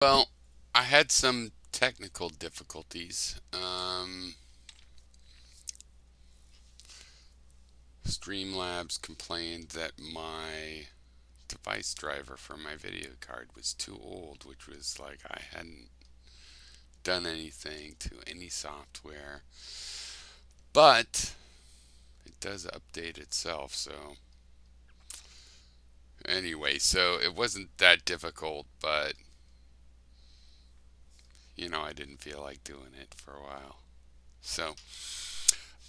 Well, I had some technical difficulties. Streamlabs complained that my device driver for my video card was too old, which was like I hadn't done anything to any software. But it does update itself, so anyway, so it wasn't that difficult, but I didn't feel like doing it for a while. So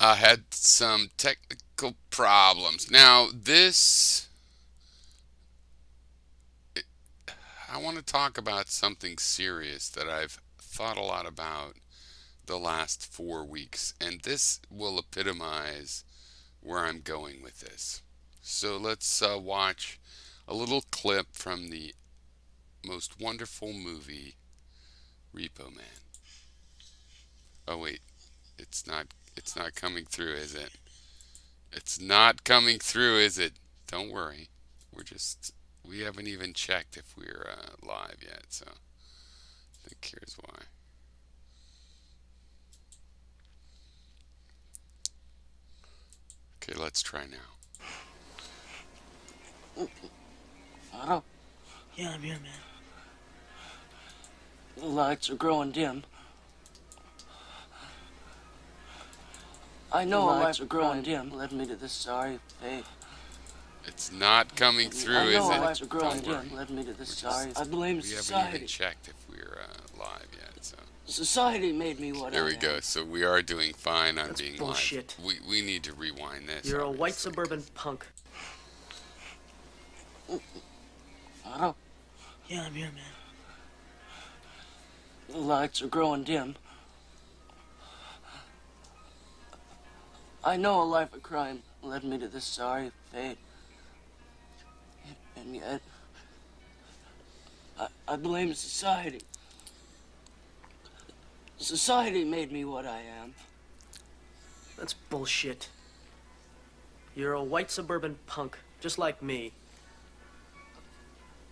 I had some technical problems. Now, I want to talk about something serious that I've thought a lot about the last 4 weeks, and this will epitomize where I'm going with this. So let's watch a little clip from the most wonderful movie, Repo Man. Oh wait, it's not. It's not coming through, is it? It's not coming through, is it? Don't worry. We haven't even checked if we're live yet, so I think here's why. Okay, let's try now. Otto? Yeah, I'm here, man. The lights are growing dim. I know the lights are growing dim led me to this sorry fate. It's not coming through, I is know it? the lights are growing Don't worry. dim led me to this sorry. I blame We haven't society. even checked if we're live yet, so. Society made me what There I we am. go. So we are doing fine on That's being bullshit. live. We need to rewind this. You're a white obviously. suburban punk. Otto? Yeah, I'm here, man. The lights are growing dim. I know a life of crime led me to this sorry fate. And yet, I blame society. Society made me what I am. That's bullshit. You're a white suburban punk, just like me.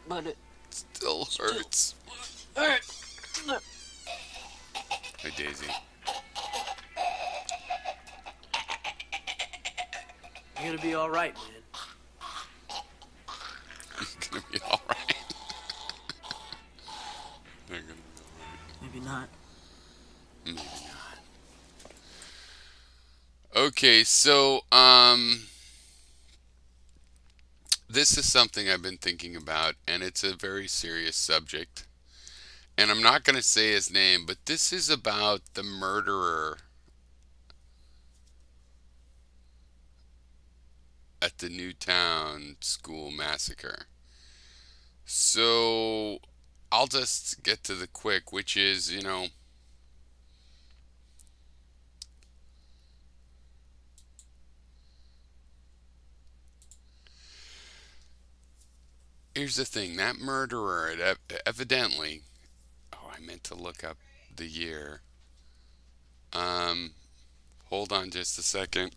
But it Still hurts. hurt. Hey, Daisy. You're gonna be alright, man. You're gonna be all right. They're gonna be all right. Maybe not. Maybe not. Okay, so this is something I've been thinking about, and it's a very serious subject. And I'm not going to say his name, but this is about the murderer at the Newtown school massacre. So I'll just get to the quick, which is, here's the thing. That murderer, evidently, oh, I meant to look up the year. Um, Hold on just a second.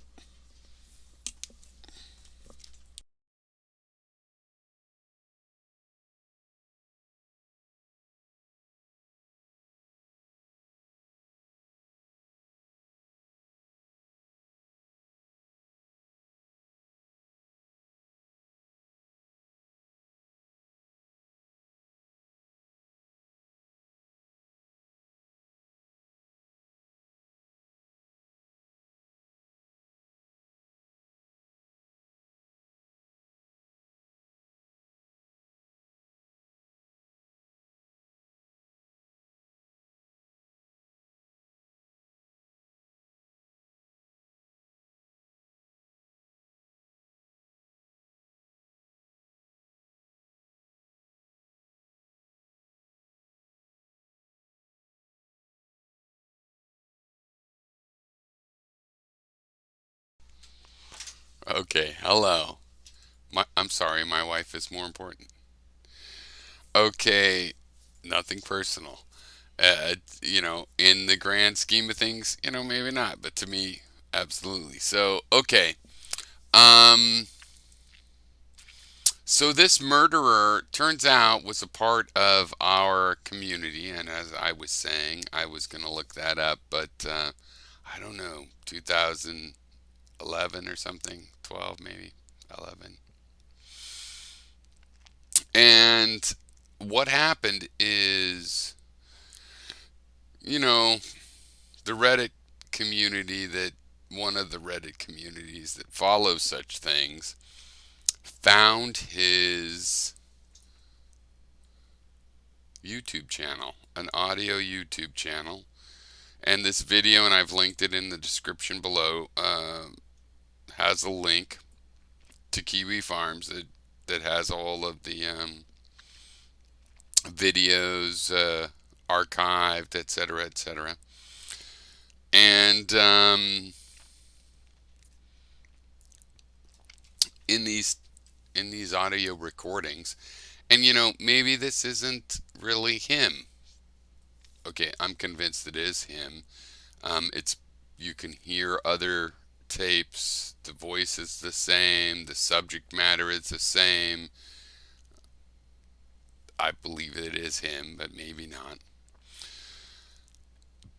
Okay, hello. I'm sorry, my wife is more important. Okay, nothing personal. In the grand scheme of things, maybe not, but to me, absolutely. So, okay. Um, So this murderer turns out was a part of our community, and as I was saying, I was going to look that up, but I don't know, 2011 or something, 12 maybe, 11. And what happened is, you know, the Reddit community that one of the Reddit communities that follows such things found his YouTube channel, an audio YouTube channel, and this video, and I've linked it in the description below, has a link to Kiwi Farms that has all of the videos archived, etc., etc. And in these audio recordings, and maybe this isn't really him. Okay, I'm convinced it is him. It's you can hear other tapes. The voice is the same. The subject matter is the same. I believe it is him, but maybe not.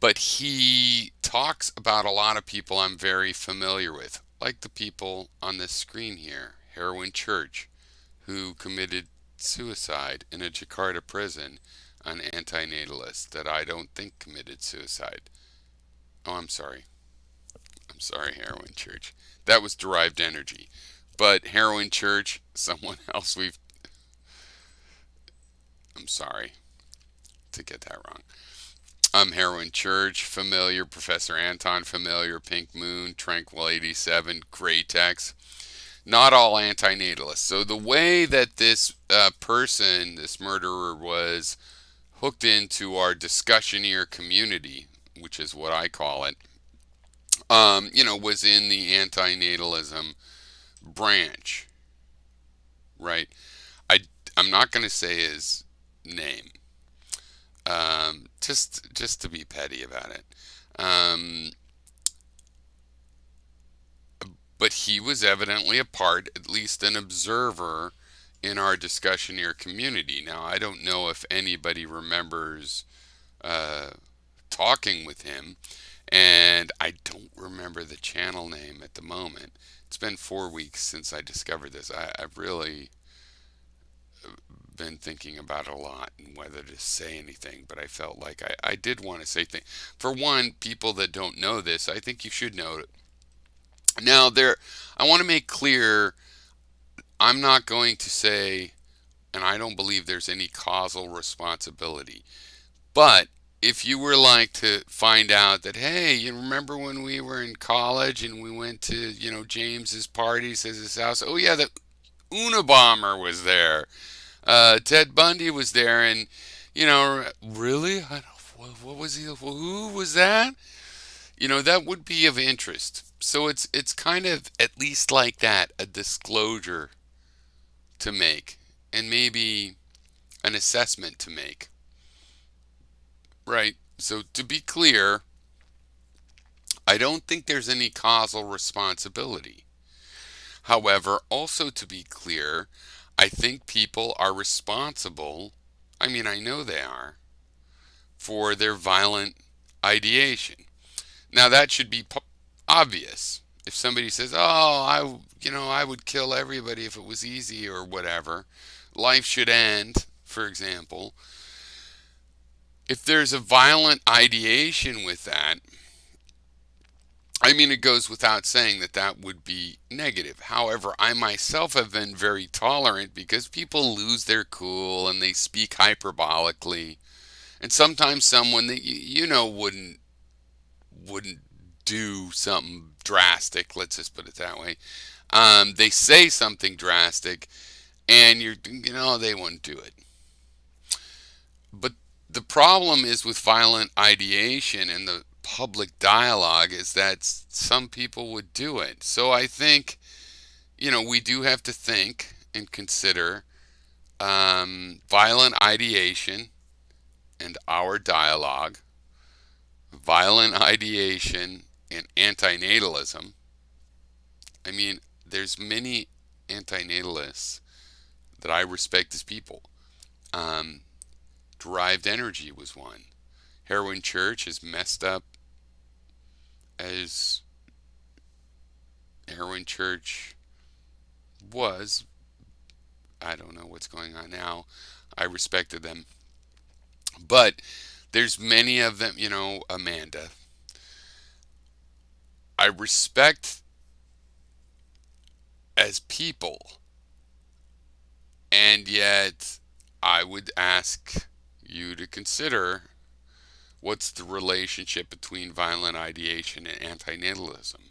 But he talks about a lot of people I'm very familiar with, like the people on this screen here, Heroin Church, who committed suicide in a Jakarta prison, an antinatalist that I don't think committed suicide. Oh, I'm sorry. I'm sorry, Heroin Church. That was derived energy. But Heroin Church, someone else I'm sorry to get that wrong. Heroin Church, familiar. Professor Anton, familiar. Pink Moon, Tranquil 87, Greytex. Not all antinatalists. So the way that this person, this murderer, was hooked into our discussioneer community, which is what I call it, was in the antinatalism branch, right? I I'm not going to say his name, just to be petty about it. Um, but he was evidently a part, at least an observer, in our discussioneer community. Now, I don't know if anybody remembers uh, talking with him, and I don't remember the channel name at the moment. It's been 4 weeks since I discovered this. I've really been thinking about it a lot and whether to say anything, but I felt like I did want to say things. For one, people that don't know this, I think you should know it. Now, I want to make clear I'm not going to say, and I don't believe there's any causal responsibility. But if you were like to find out that, hey, you remember when we were in college and we went to, James's parties at his house? Oh, yeah, the Unabomber was there. Ted Bundy was there, and, really? What was he? Who was that? That would be of interest. So it's kind of at least like that, a disclosure to make, and maybe an assessment to make. Right. So to be clear, I don't think there's any causal responsibility. However, also to be clear, I think people are responsible. I mean, I know they are for their violent ideation. Now that should be obvious. If somebody says, "Oh, I would kill everybody if it was easy or whatever. Life should end," for example. If there's a violent ideation with that, I mean, it goes without saying that that would be negative. However, I myself have been very tolerant because people lose their cool and they speak hyperbolically. And sometimes someone that wouldn't do something drastic, let's just put it that way. They say something drastic and they wouldn't do it. But the problem is with violent ideation and the public dialogue is that some people would do it. So I think, we do have to think and consider violent ideation and our dialogue, violent ideation and antinatalism. I mean, there's many antinatalists that I respect as people. Um, Derived energy was one. Heroin Church, as messed up as Heroin Church was, I don't know what's going on now. I respected them. But there's many of them, Amanda. I respect as people, and yet I would ask you to consider what's the relationship between violent ideation and antinatalism.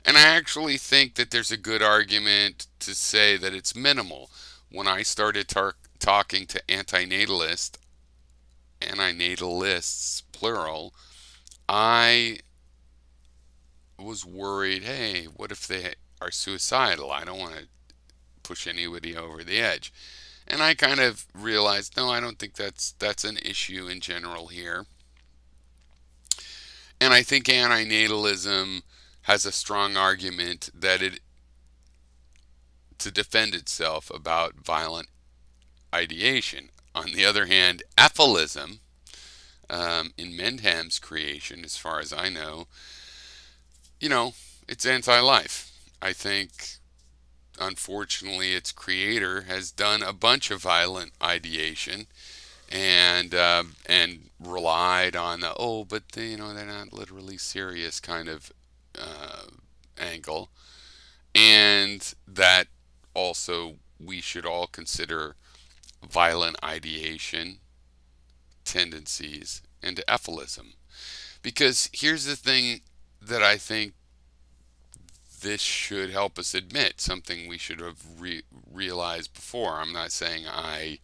And I actually think that there's a good argument to say that it's minimal. When I started talking to antinatalists, plural, I was worried, hey, what if they are suicidal? I don't want to push anybody over the edge. And I kind of realized, no, I don't think that's an issue in general here. And I think antinatalism has a strong argument that it to defend itself about violent ideation. On the other hand, ethylism, in Mendham's creation, as far as I know, you know, it's anti-life. I think, unfortunately, its creator has done a bunch of violent ideation and relied on the but they're not literally serious kind of uh, angle, and that also we should all consider violent ideation tendencies into ephilism. Because here's the thing that I think this should help us admit, something we should have realized before. I'm not saying I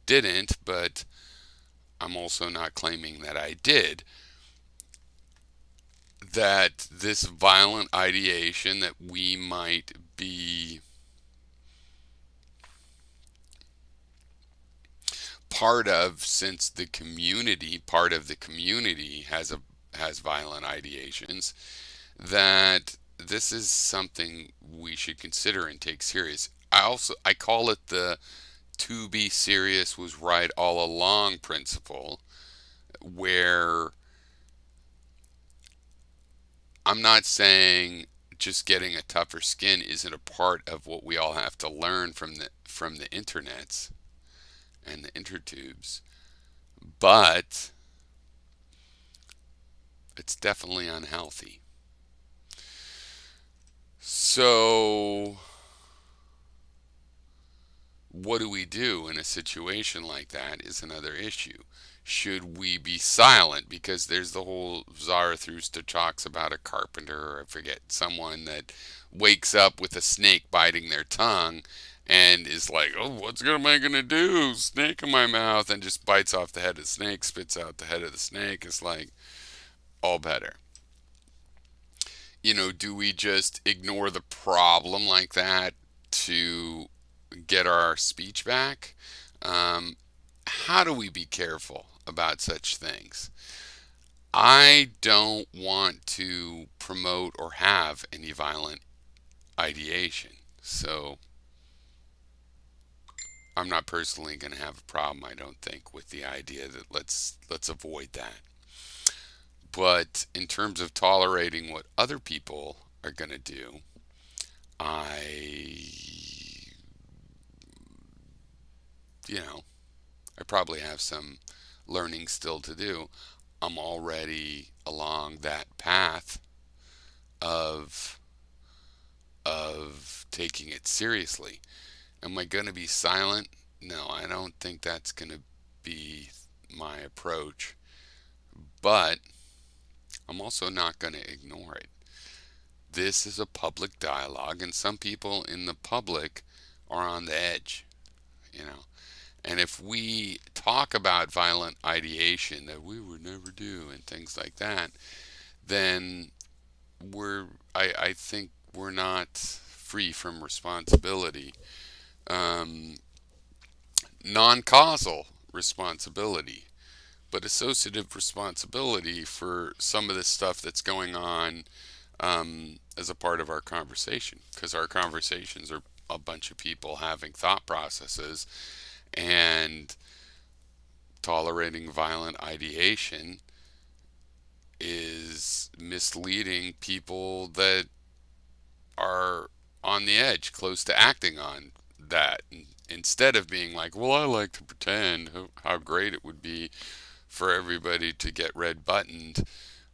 didn't, but I'm also not claiming that I did. That this violent ideation that we might be part of, since part of the community has violent ideations, that this is something we should consider and take serious. I call it the to be serious was right all along principle, where I'm not saying just getting a tougher skin isn't a part of what we all have to learn from the internets and the intertubes, but it's definitely unhealthy. So, what do we do in a situation like that is another issue. Should we be silent? Because there's the whole Zarathustra talks about a carpenter, or I forget, someone that wakes up with a snake biting their tongue and is like, oh, am I going to do? Snake in my mouth, and just bites off the head of the snake, spits out the head of the snake. It's like, all better. Do we just ignore the problem like that to get our speech back? How do we be careful about such things? I don't want to promote or have any violent ideation, so I'm not personally going to have a problem, I don't think, with the idea that let's avoid that. But in terms of tolerating what other people are going to do, I, you know, I probably have some learning still to do. I'm already along that path of taking it seriously. Am I going to be silent? No, I don't think that's going to be my approach. But I'm also not going to ignore it. This is a public dialogue, and some people in the public are on the edge. And if we talk about violent ideation that we would never do and things like that, then I think we're not free from responsibility. Um, Non-causal responsibility, but associative responsibility for some of the stuff that's going on as a part of our conversation, because our conversations are a bunch of people having thought processes and tolerating violent ideation is misleading people that are on the edge, close to acting on that. Instead of being like, well, I like to pretend how great it would be for everybody to get red buttoned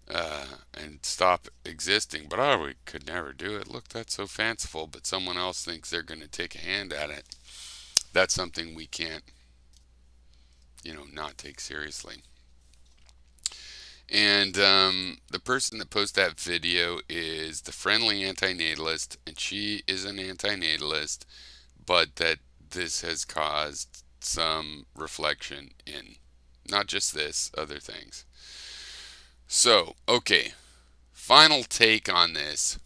and stop existing, but oh, we could never do it. Look, that's so fanciful, but someone else thinks they're going to take a hand at it. That's something we can't, not take seriously. And the person that posted that video is the friendly antinatalist, and she is an antinatalist, but that this has caused some reflection in not just this, other things. So, okay, final take on this.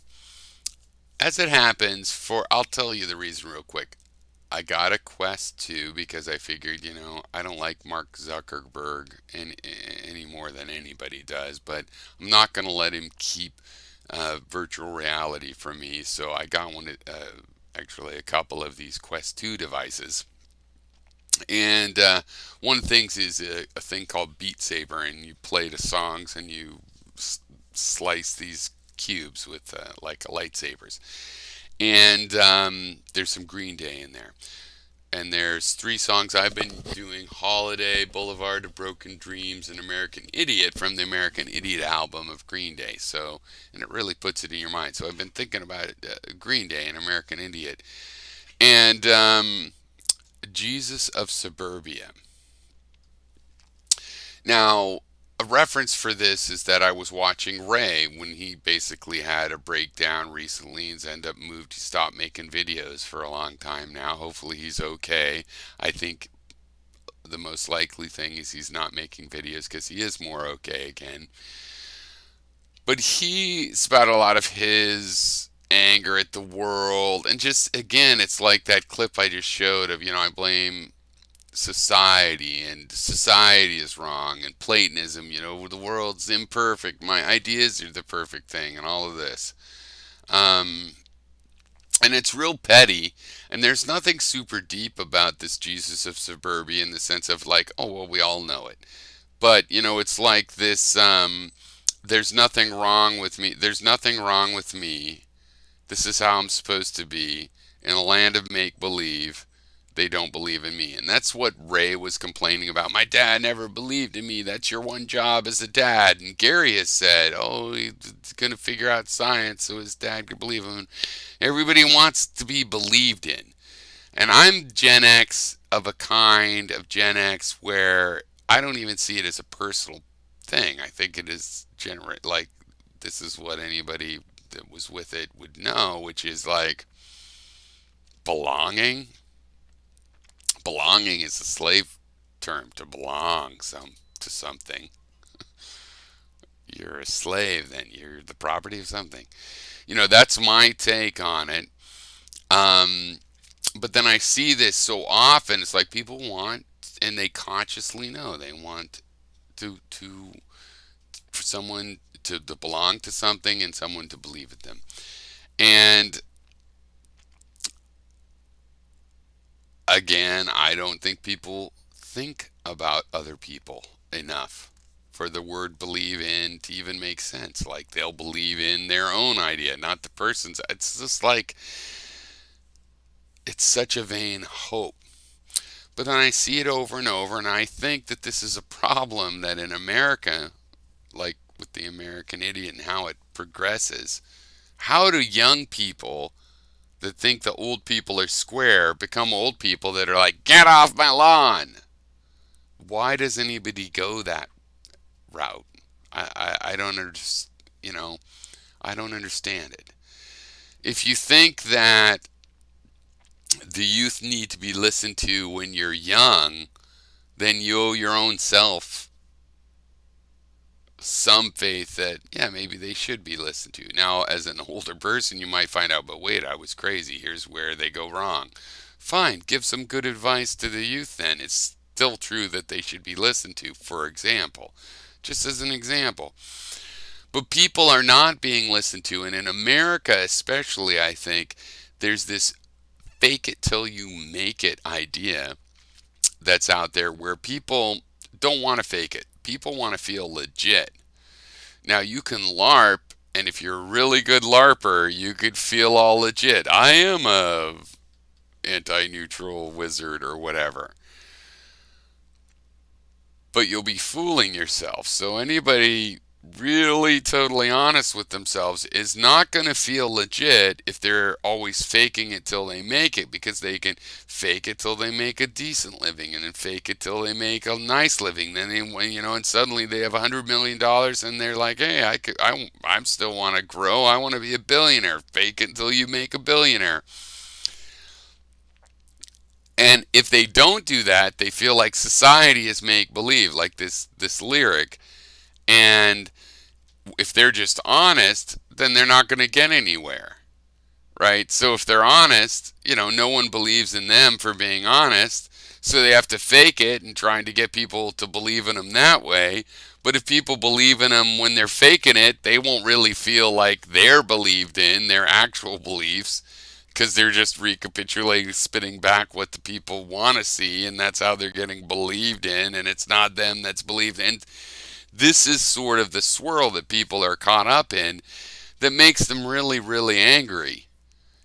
As it happens, I'll tell you the reason real quick. I got a Quest 2 because I figured, I don't like Mark Zuckerberg any more than anybody does, but I'm not going to let him keep virtual reality from me. So I got actually a couple of these Quest 2 devices. And one of the things is a thing called Beat Saber, and you play the songs and you slice these cubes with like lightsabers. And there's some Green Day in there. And there's three songs I've been doing: Holiday, Boulevard of Broken Dreams, and American Idiot from the American Idiot album of Green Day. So, and it really puts it in your mind. So I've been thinking about Green Day and American Idiot. And Jesus of Suburbia. Now, a reference for this is that I was watching Ray when he basically had a breakdown recently and ended up moved. He stopped making videos for a long time now. Hopefully he's okay. I think the most likely thing is he's not making videos because he is more okay again. But he spat a lot of his anger at the world, and just again, it's like that clip I just showed of, I blame society, and society is wrong, and Platonism, the world's imperfect, my ideas are the perfect thing, and all of this. And it's real petty, and there's nothing super deep about this Jesus of Suburbia in the sense of like, oh, well, we all know it. But, it's like this, there's nothing wrong with me. There's nothing wrong with me. This is how I'm supposed to be. In a land of make believe, they don't believe in me. And that's what Ray was complaining about. My dad never believed in me. That's your one job as a dad. And Gary has said, oh, he's going to figure out science so his dad could believe him. Everybody wants to be believed in. And I'm Gen X of a kind of Gen X where I don't even see it as a personal thing. I think it is like this is what anybody that was with it would know, which is like belonging. Belonging is a slave term, to belong to something. You're a slave, then you're the property of something. That's my take on it. But then I see this so often. It's like people want, and they consciously know they want to for someone to belong to something and someone to believe in them. And again, I don't think people think about other people enough for the word believe in to even make sense. Like they'll believe in their own idea, not the person's. It's just like, it's such a vain hope. But then I see it over and over, and I think that this is a problem that in America, like with the American Idiot and how it progresses, how do young people that think the old people are square become old people that are like, get off my lawn? Why does anybody go that route? I don't understand. I don't understand it. If you think that the youth need to be listened to when you're young, then you owe your own self some faith that, yeah, maybe they should be listened to. Now, as an older person, you might find out, but wait, I was crazy. Here's where they go wrong. Fine, give some good advice to the youth then. It's still true that they should be listened to, for example. Just as an example. But people are not being listened to, and in America especially, I think, there's this fake it till you make it idea that's out there where people don't want to fake it. People want to feel legit. Now you can LARP, and if you're a really good LARPer, you could feel all legit. I am a anti-neutral wizard or whatever. But you'll be fooling yourself. So anybody really totally honest with themselves is not going to feel legit if they're always faking it till they make it, because they can fake it till they make a decent living and then fake it till they make a nice living. Then and suddenly they have $100 million and they're like, hey, I still want to grow. I want to be a billionaire. Fake it until you make a billionaire. And if they don't do that, they feel like society is make believe, like this lyric. And if they're just honest, then they're not going to get anywhere, right? So if they're honest, no one believes in them for being honest. So they have to fake it and trying to get people to believe in them that way. But if people believe in them when they're faking it, they won't really feel like they're believed in their actual beliefs, because they're just recapitulating, spitting back what the people want to see, and that's how they're getting believed in, and it's not them that's believed in. This is sort of the swirl that people are caught up in that makes them really, really angry.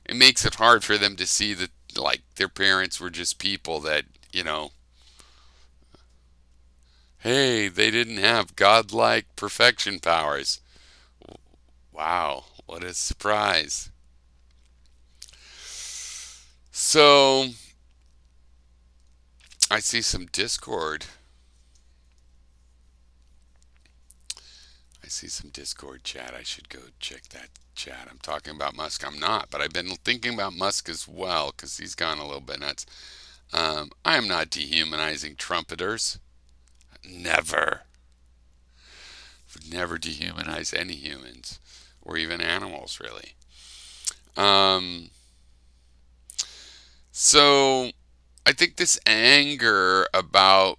It makes it hard for them to see that, like, their parents were just people that, hey, they didn't have godlike perfection powers. Wow, what a surprise. So, I see some Discord. I see some Discord chat. I should go check that chat. I'm talking about Musk. I'm not, but I've been thinking about Musk as well because he's gone a little bit nuts. I am not dehumanizing trumpeters. Never. Would never dehumanize any humans or even animals, really. Um, so I think this anger about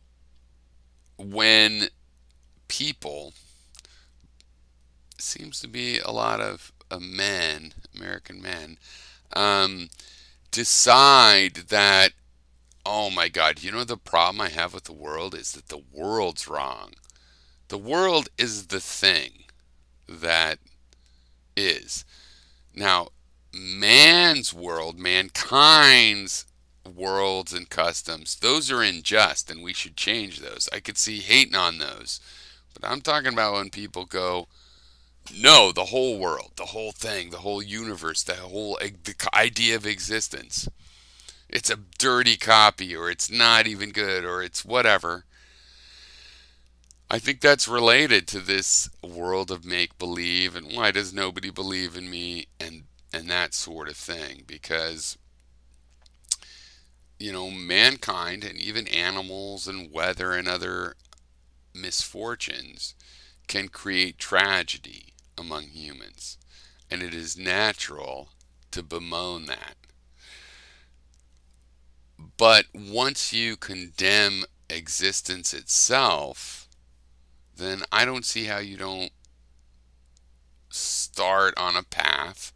when people, seems to be a lot of men, American men, um, decide that, oh my God, the problem I have with the world is that the world's wrong. The world is the thing that is. Now, man's world, mankind's worlds and customs, those are unjust and we should change those. I could see hating on those. But I'm talking about when people go, no, the whole world, the whole thing, the whole universe, the idea of existence. It's a dirty copy, or it's not even good, or it's whatever. I think that's related to this world of make believe and why does nobody believe in me, and that sort of thing, because mankind and even animals and weather and other misfortunes can create tragedy among humans, and it is natural to bemoan that. But once you condemn existence itself, then I don't see how you don't start on a path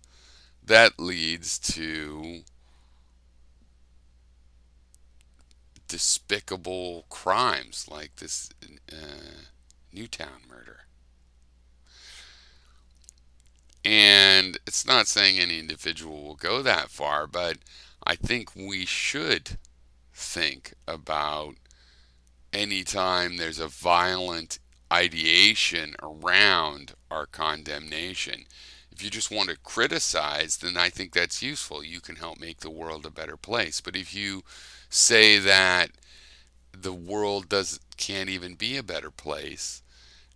that leads to despicable crimes like this Newtown murder. And it's not saying any individual will go that far, but I think we should think about any time there's a violent ideation around our condemnation. If you just want to criticize, then I think that's useful. You can help make the world a better place. But if you say that the world can't even be a better place,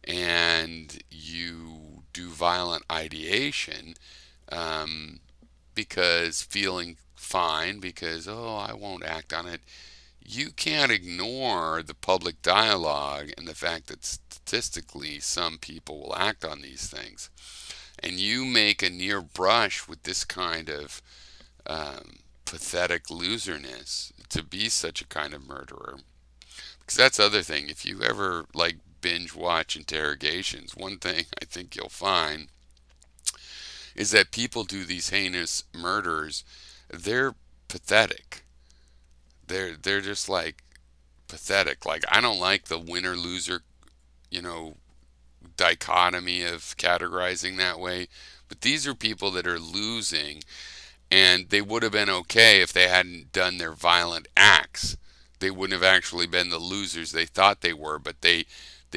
and you do violent ideation, because feeling fine, because, oh, I won't act on it, you can't ignore the public dialogue and the fact that statistically some people will act on these things. And you make a near brush with this kind of pathetic loserness to be such a kind of murderer. Because that's the other thing. If you ever binge watch interrogations, one thing I think you'll find is that people do these heinous murders. They're pathetic. They're just like pathetic. Like I don't like the winner loser, you know, dichotomy of categorizing that way. But these are people that are losing, and they would have been okay if they hadn't done their violent acts. They wouldn't have actually been the losers they thought they were, but they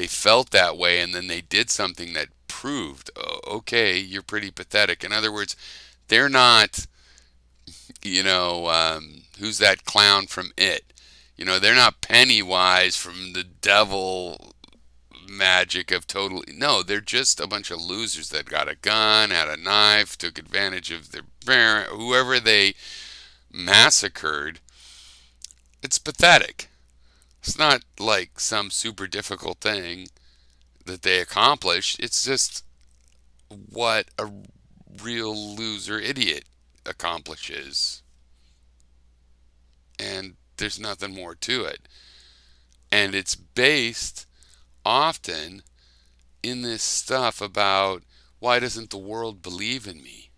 felt that way, and then they did something that proved, oh, okay, you're pretty pathetic. In other words, they're not, who's that clown from It? They're not Pennywise from the devil magic of totally. No, they're just a bunch of losers that got a gun, had a knife, took advantage of their parent, whoever they massacred. It's pathetic. It's not like some super difficult thing that they accomplished. It's just what a real loser idiot accomplishes. And there's nothing more to it. And it's based often in this stuff about why doesn't the world believe in me?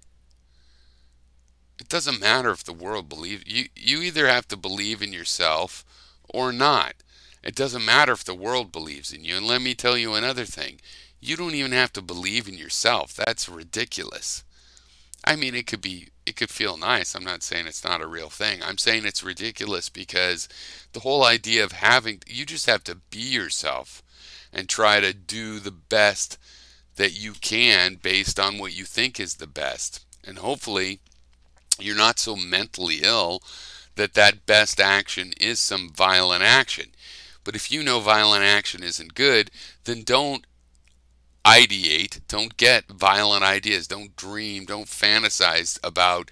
It doesn't matter if the world believes you either have to believe in yourself or not. It doesn't matter if the world believes in you. And let me tell you another thing. You don't even have to believe in yourself. That's ridiculous. I mean, it could feel nice. I'm not saying it's not a real thing. I'm saying it's ridiculous because the whole idea of you just have to be yourself and try to do the best that you can based on what you think is the best. And hopefully you're not so mentally ill that that best action is some violent action. But if you know violent action isn't good, then don't ideate, don't get violent ideas, don't dream, don't fantasize about,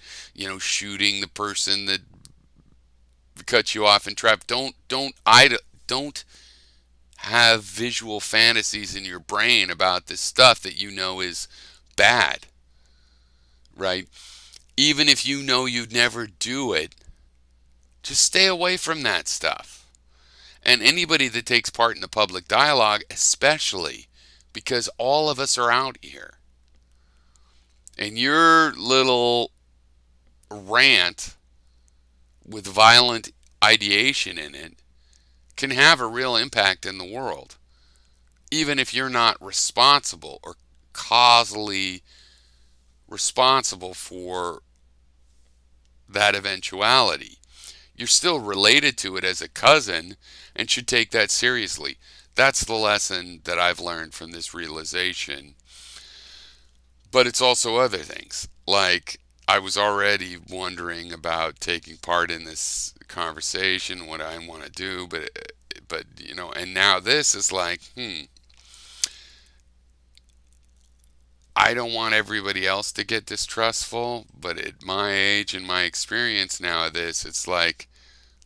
shooting the person that cut you off in traffic. Don't have visual fantasies in your brain about this stuff that you know is bad, right? Even if you know you'd never do it, just stay away from that stuff. And anybody that takes part in the public dialogue, especially, because all of us are out here. And your little rant with violent ideation in it can have a real impact in the world, even if you're not responsible or causally responsible for that eventuality. You're still related to it as a cousin and should take that seriously. That's the lesson that I've learned from this realization. But it's also other things. Like, I was already wondering about taking part in this conversation, what I want to do, but and now this is like, I don't want everybody else to get distrustful, but at my age and my experience now of this, it's like,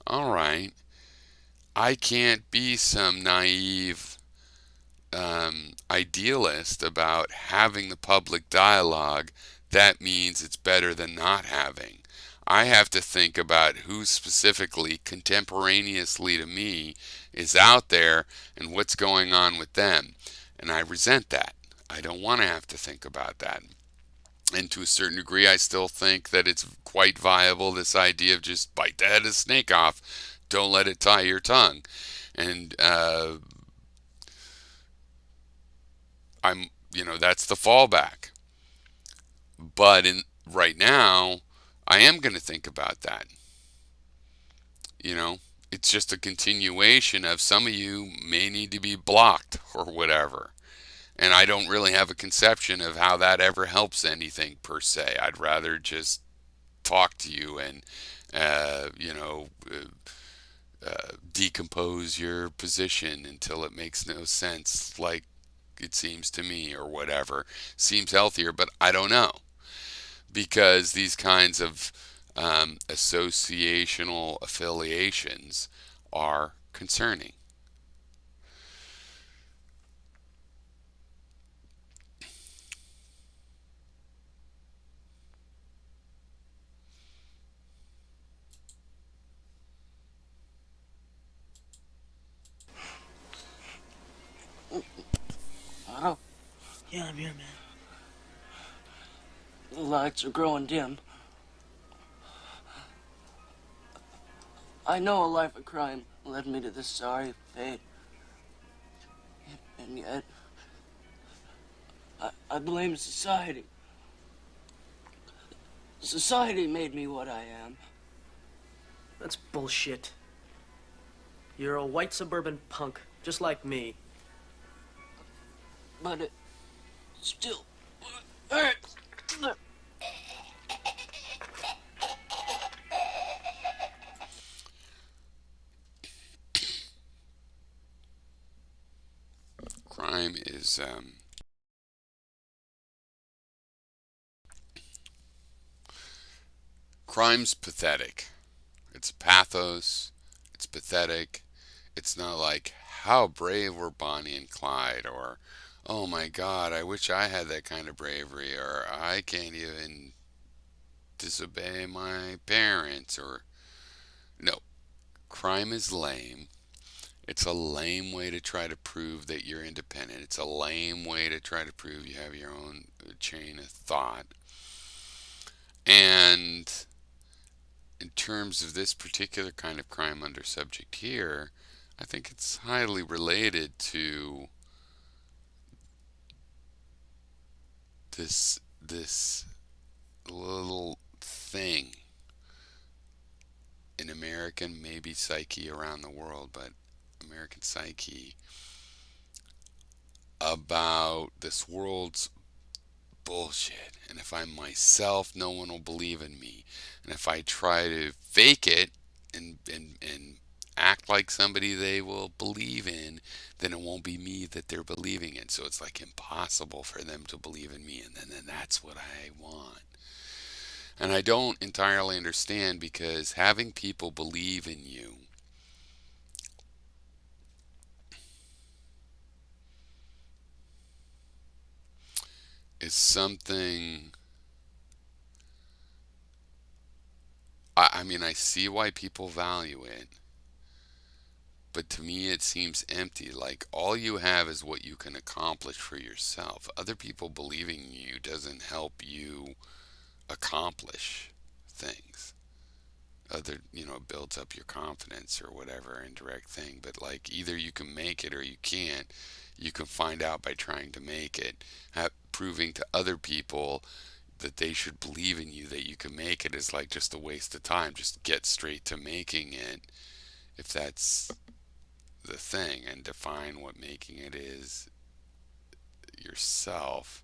all right, I can't be some naive idealist about having the public dialogue. That means it's better than not having. I have to think about who specifically, contemporaneously to me, is out there and what's going on with them. And I resent that. I don't want to have to think about that. And to a certain degree, I still think that it's quite viable, this idea of just bite the head of the snake off. Don't let it tie your tongue. And that's the fallback. But right now, I am going to think about that. It's just a continuation of some of you may need to be blocked or whatever. And I don't really have a conception of how that ever helps anything per se. I'd rather just talk to you and, uh, you know, decompose your position until it makes no sense, like it seems to me, or whatever. Seems healthier, but I don't know. Because these kinds of associational affiliations are concerning. Otto, Yeah, I'm here, man. the lights are growing dim. I know a life of crime led me to this sorry fate. And yet, I blame society. Society made me what I am. That's bullshit. You're a white suburban punk, just like me. But it still hurts. Crime is crime's pathetic. It's pathos. It's pathetic. It's not like how brave were Bonnie and Clyde, or oh my God, I wish I had that kind of bravery, or I can't even disobey my parents, or no. Crime is lame. It's a lame way to try to prove that you're independent. It's a lame way to try to prove you have your own chain of thought. And in terms of this particular kind of crime under subject here, I think it's highly related to this little thing in American, maybe psyche around the world, but American psyche about this world's bullshit. And if I'm myself, no one will believe in me. And if I try to fake it and act like somebody they will believe in, then it won't be me that they're believing in. So it's like impossible for them to believe in me. And then that's what I want. And I don't entirely understand, because having people believe in you is something. I mean, I see why people value it, but to me it seems empty. Like all you have is what you can accomplish for yourself. Other people believing in you doesn't help you accomplish things. It builds up your confidence or whatever indirect thing. But like either you can make it or you can't. You can find out by trying to make it. Proving to other people that they should believe in you, that you can make it, is like just a waste of time. Just get straight to making it, if that's the thing, and define what making it is yourself.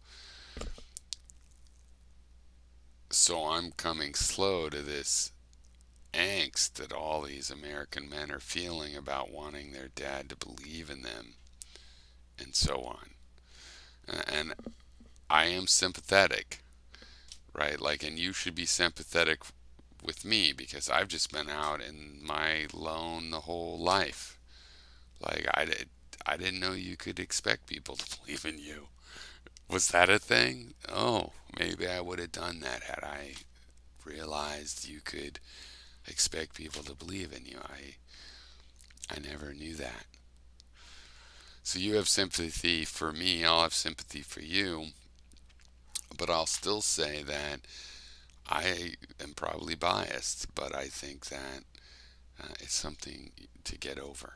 So I'm coming slow to this angst that all these American men are feeling about wanting their dad to believe in them and so on. And I am sympathetic, right? Like, and you should be sympathetic with me, because I've just been out in my lone the whole life. Like I didn't know you could expect people to believe in you. Was that a thing? Oh, maybe I would have done that had I realized you could expect people to believe in you. I never knew that. So you have sympathy for me, I'll have sympathy for you, but I'll still say that I am probably biased, but I think that it's something to get over.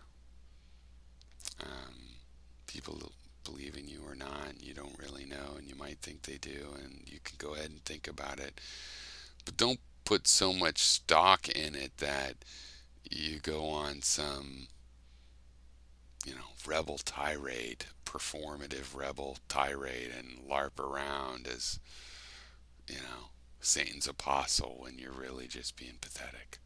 Um, People believe in you or not, you don't really know, and you might think they do, and you can go ahead and think about it. But don't put so much stock in it that you go on some, rebel tirade, performative rebel tirade, and LARP around as, you know, Satan's apostle when you're really just being pathetic.